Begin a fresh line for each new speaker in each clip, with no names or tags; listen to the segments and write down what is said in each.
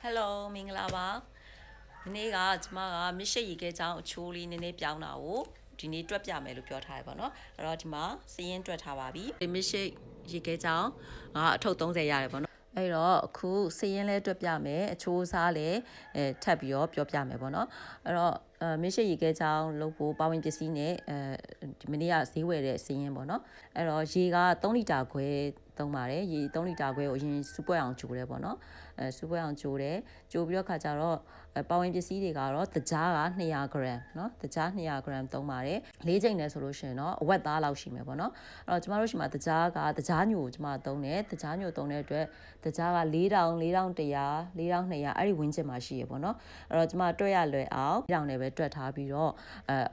Hello မင်္ဂလာပါဒီနေ့ကကျွန်မကမြစ်ရှိရေခဲချောင်းအချိုးလေးနည်းနည်းပြောင်းတာကိုဒီနေ့တွက်ပြမယ်လို့ပြောထားရပါတော့အဲ့တော့ဒီမှာစရင်းတွက်ထားပါပြီမြစ်ရှိရေခဲချောင်းအထုပ်30ရတယ်ပေါ့နော်အဲ့တော့အခုစရင်းလဲတွက်ပြမယ်အချိုးစားလဲထပ်ပြီးတော့ပြောပြမယ်ပေါ့နော်အဲ့တော့မြစ်ရှိရေခဲချောင်းလုပ်ဖို့ပါဝင်ပစ္စည်းနဲ့ဒီမနေ့ကဈေးဝယ်တဲ့စရင်းပေါ့နော်အဲ့တော့ရေက3လီတာခွဲသုံးပါတယ်ရေ3လီတာခွဲကိုအရင်စူပွဲအောင်ဂျိုးတယ်ပေါ့နော်စူပွဲအောင်ဂျိုးတယ်ဂျိုးပြီးတော့ခါကျတော့ပါဝင်ပစ္စည်းတွေကတော့တကြားက200 gram เนาะတကြား200 gram သုံးပါတယ်၄ချိန်နဲ့ဆိုလို့ရှိရင်တော့အဝက်သားလောက်ရှိမယ်ပေါ့နော်အဲ့တော့ကျမတို့ရှိမှာတကြားကတကြားညို့ကိုကျမသုံးတယ်တကြားညို့သုံးတဲ့အတွက်တကြားက4000 4100 4200အဲ့ဒီဝင်းကျင်မှာရှိရပေါ့နော်အဲ့တော့ကျမတွက်ရလွယ်အောင်တောင်နဲ့ပဲတွက်ထားပြီးတော့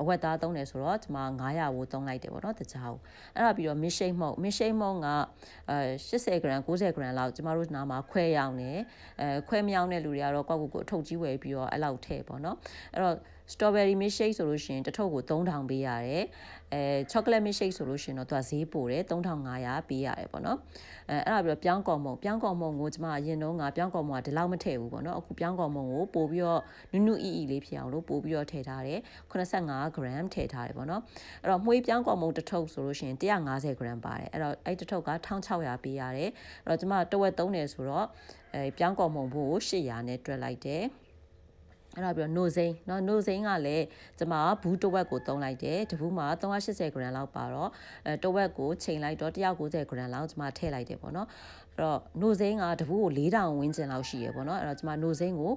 အဝက်သားသုံးတယ်ဆိုတော့ကျမ900ကိုသုံးလိုက်တယ်ပေါ့နော်တကြားကိုအဲ့ဒါပြီးတော့မစ်ရှိတ်မုံက80 gram 90 gram လောက်ကျမတို့နားမှာခွဲရောင်းနေခွဲမရောင်းတဲ့လူတွေကတော့ကိုယ့်ကိုယ်အထုပ်ကြီးဝယ်ပြီးတော့အဲ့လောက်ထည့်ပေါ့နော်အဲ့တော့ strawberry milkshake ဆိုလို့ရှိရင်တစ်ထုပ်ကို3000ပေးရတယ်chocolate milkshake ဆိုလို့ရှိရင်တော့သူကဈေးပိုတယ်3500ပေးရတယ်ပေါ့နော်အဲ့ဒါပြီးတော့ပြောင်းကော်မုံကိုကျမအရင်တော့ငါပြောင်းကော်မုံကဒီလောက်မထည့်ဘူးပေါ့နော်အခုပြောင်းကော်မုံကိုပို့ပြီးတော့နုနုအီအီလေးဖြစ်အောင်လို့ပို့ပြီးတော့ထည့်ထားတယ်85 gram ထည့်ထားတယ်ပေါ့နော်အဲ့တော့မှွေးပြောင်းကော်မုံတစ်ထုပ်ဆိုလို့ရှိရင်150 gram ပါတယ်အဲ့တော့အဲ့တစ်ထုပ်က1600ပေးရတယ်အဲ့တော့ကျမတဝက်သုံးတယ်ဆိုတော့ပြောင်းကော်မုံဖို့800နဲ့တွက်လိုက်တယ်အဲ့ဒါပြီးတော့နိုစိမ်းเนาะနိုစိမ်းကလည်းကျွန်မဘူးတစ်ဝက်ကိုသုံးလိုက်တယ်တဘူးမှာ380 gram လောက်ပါတော့တစ်ဝက်ကိုချိန်လိုက်တော့190 gram လောက်ကျွန်မထည့်လိုက်တယ်ပေါ့နော်အဲ့တော့နိုစိမ်းကတဘူးကို4000ဝန်းကျင်လောက်ရှိရပေါ့နော်အဲ့တော့ကျွန်မနိုစိမ်းကို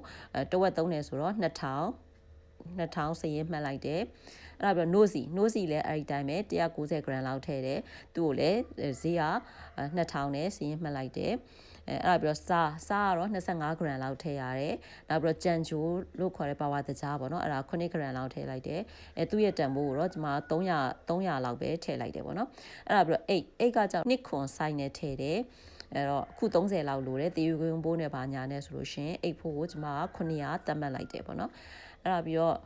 တစ်ဝက်သုံးတယ်ဆိုတော့2000စရင်းမှတ်လိုက်တယ်အဲ့ဒါပြီးတော့နိုစီလည်းအဲ့ဒီတိုင်းပဲ190 gram လောက်ထည့်တယ်သူ့ကိုလည်းဈေးက2000နဲ့စရင်းမှတ်လိုက်တယ်အဲ့ဒါပြီးတော့စားကတော့25 gram လောက်ထည့်ရတယ်နောက်ပြီးတော့ကြံချိုးလို့ခေါ်တဲ့ပါဝါတကြားပေါ့နော်အဲ့ဒါ9 gram လောက်ထည့်လိုက်တယ်သူ့ရဲ့တန်ဖိုးကိုတော့ကျွန်မ300လောက်ပဲထည့်လိုက်တယ်ပေါ့နော်အဲ့ဒါပြီးတော့အိတ်ကကြောင့်နှစ်ခွန်ဆိုင်နဲ့ထည့်တယ်အဲ့တော့အခု30လောက်လိုတယ်တေယူကွင်းပိုးနဲ့ပါညာနဲ့ဆိုလို့ရှင်အိတ်ဖို့ကိုကျွန်မ900တတ်မှတ်လိုက်တယ်ပေါ့နော်အဲ့ဒါပြီးတော့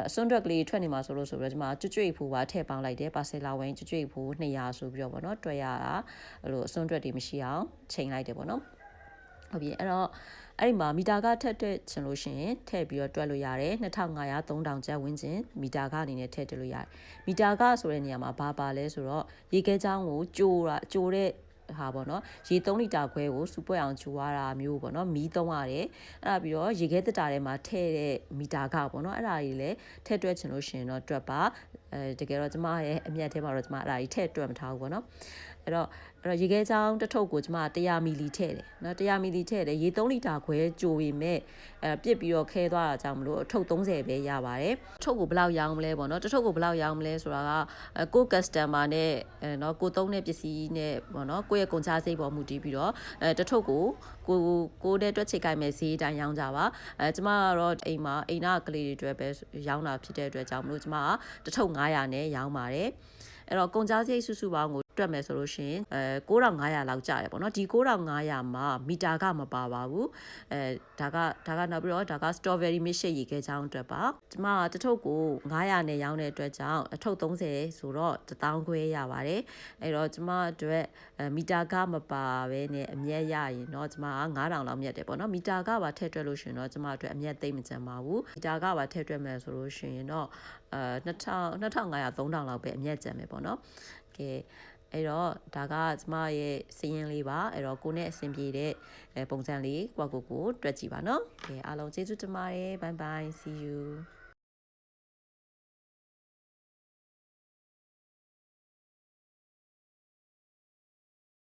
အစွန်းတွက်ကလေးထွက်နေမှာဆိုတော့ကျွန်မကျွတ်ဖိုးပါထည့်ပေါင်းလိုက်တယ်ပါဆယ်လာဝင်းကျွတ်ဖိုး200ဆိုပြီးတော့ပေါ့နော်တွက်ရတာအဲ့လိုအစွန်းတွက်တွေမရှိအောင်ချိန်လိုက်တယ်ပေါ့နော်ဟုတ်ပြီအဲ့တော့အဲ့ဒီမှာမီတာကထက်တဲ့ချင်လို့ရှိရင်ထည့်ပြီးတော့တွက်လို့ရတယ်2500 3000ကျပ်ဝန်းကျင်မီတာကအနေနဲ့ထည့်တွက်လို့ရတယ်မီတာကဆိုတဲ့နေရာမှာဘာပါလဲဆိုတော့ရေခဲချောင်းကိုကြိုတဲ့ဟာပေါ့နော်ရေ3လီတာခွဲကိုစူပွက်အောင်ဂျိုရတာမျိုးပေါ့နော်မီးသုံးရတယ်အဲ့ဒါပြီးတော့ရေခဲတက်တာထဲမှာထည့်တဲ့မီတာကပေါ့နော်အဲ့ဒါကြီးလည်းထည့်တွက်ချင်လို့ရှိရင်တော့တွက်ပါတကယ်တော့ကျမရဲ့အမြတ်ထဲမှာတော့ကျမအဲ့ဒါကြီးထည့်တွက်မထားဘူးပေါ့နော်အဲ့တော့ရေခဲချောင်းတစ်ထုပ်ကိုကျမ100မီလီထည့်တယ်နော်100မီလီထည့်တယ်ရေ3လီတာခွဲကြိုပေမဲ့ပြစ်ပြီးတော့ခဲသွားတာကြောင့်မလို့အထုပ်30ပဲရပါတယ်ထုပ်ကိုဘယ်လောက်ရောင်းမလဲပေါ့နော်တစ်ထုပ်ကိုဘယ်လောက်ရောင်းမလဲဆိုတာကကို customer နဲ့နော်ကိုသုံးတဲ့ပစ္စည်းနဲ့ပေါ့နော်ကိုယ့်ရဲ့ကုန်ချစိတ်ပေါ်မူတည်ပြီးတော့တစ်ထုပ်ကိုကိုတဲ့တွက်ချိတ်ကိုက်မဲ့ဈေးတိုင်းရောင်းကြပါကျမကတော့အိမ်နာကလေးတွေအတွက်ပဲရောင်းတာဖြစ်တဲ့အတွက်ကြောင့်မလို့ကျမကတစ်ထုပ်900နဲ့ရောင်းပါတယ်အဲ့တော့ကုန်ကြစရိတ်စုပေါင်းကိုတွက်မယ်ဆိုလို့ရှိရင်9500လောက်ကျတယ်ပေါ့နော်ဒီ9500မှာမီတာကမပါပါဘူးဒါကနောက်ပြီးတော့ဒါက strawberry milkshake ရေခဲချောင်းအတွက်ပါကျမကတစ်ထုပ်ကို900နဲ့ရောင်းတဲ့အတွက်ကြောင့်အထုပ်30ဆိုတော့1000ခွဲရပါတယ်အဲ့တော့ကျမအတွက်မီတာကမပါဘဲနဲ့အမြတ်ရရင်တော့ကျမက9000လောက်မြတ်တယ်ပေါ့နော်မီတာကပါထည့်တွက်လို့ရှိရင်တော့ကျမအတွက်အမြတ်သိမ့်မကျန်ပါဘူးမီတာကပါထည့်တွက်မယ်ဆိုလို့ရှိရင်တော့2500 3000လောက်ပဲအမြတ်ကျန်မယ်ပေါ့နော်ကဲအဲ့တော့ဒါကကျမရဲ့စီးရင်လေးပါအဲ့တော့ကိုနဲ့အဆင်ပြေတဲ့ပုံစံလေးကိုတွက်ကြည့်ပါနော်ကဲအားလုံးကျေးဇူးတင်ပါတယ် bye bye see you